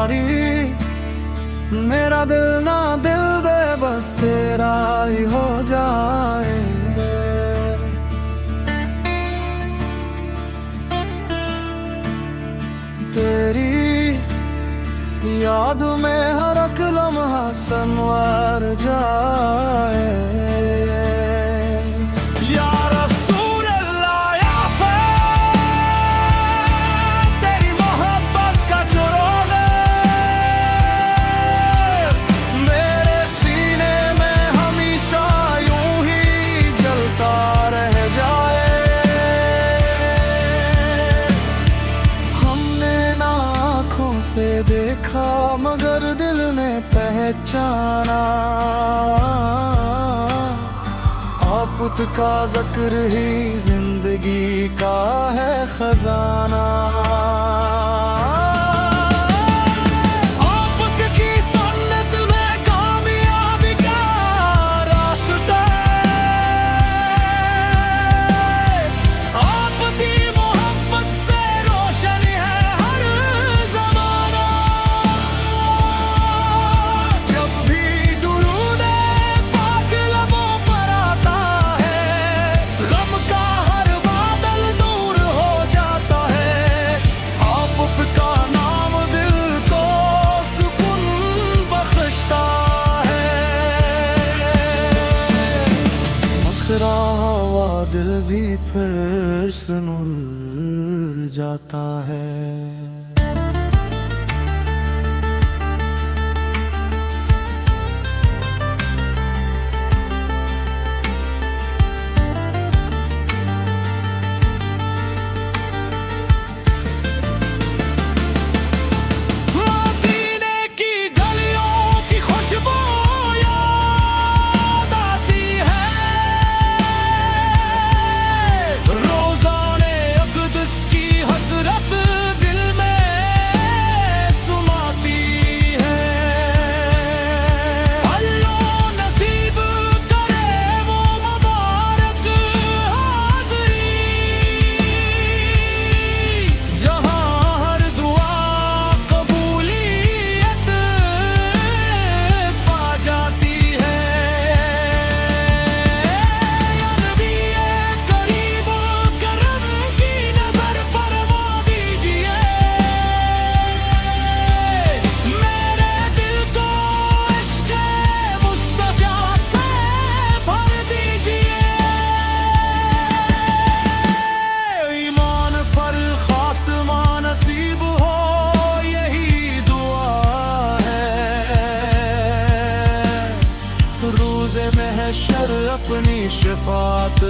कुर्बानी। मेरा दिल ना दिल दे, बस तेरा ही हो जाए। तेरी याद में हर एक लम्हा संवर जाए। या रसूल अल्लाह या फैज़, तेरी मोहब्बत का जो रोग मेरे सीने में हमेशा यूं ही जलता रह जाए। हमने ना आँखों से देखा मगर दिल ने पहचाना। आपुत का जिक्र ही जिंदगी का है खजाना। आपुत की सुन्नत में कामयाबी का रास्ता। आपकी मोहब्बत से रोशन है हर जमाना। जब भी दुरूद पाक लबों पर आता है, गम का हर बादल दूर हो जाता है। आपका नाम दिल को सुकून बख्शता है। मखरा हुआ दिल भी फिर सुन जाता है। मदीने की गलियों की खुशबू याद आती है। रोज़ाने अक़दस की हसरत दिल में समाती है। अल्लाह नसीब करे वो मुबारक हाज़री, जहाँ हर दुआ कबूलियत पा जाती है। या नबी करीम करम की नजर फरमा दीजिए। मेरे दिल को इश्क़ मुस्तफ़ा से भर दीजिए। ईमान पर खात्मा नसीब हो यही दुआ है। रोज़े महशर अपनी शफ़ाअत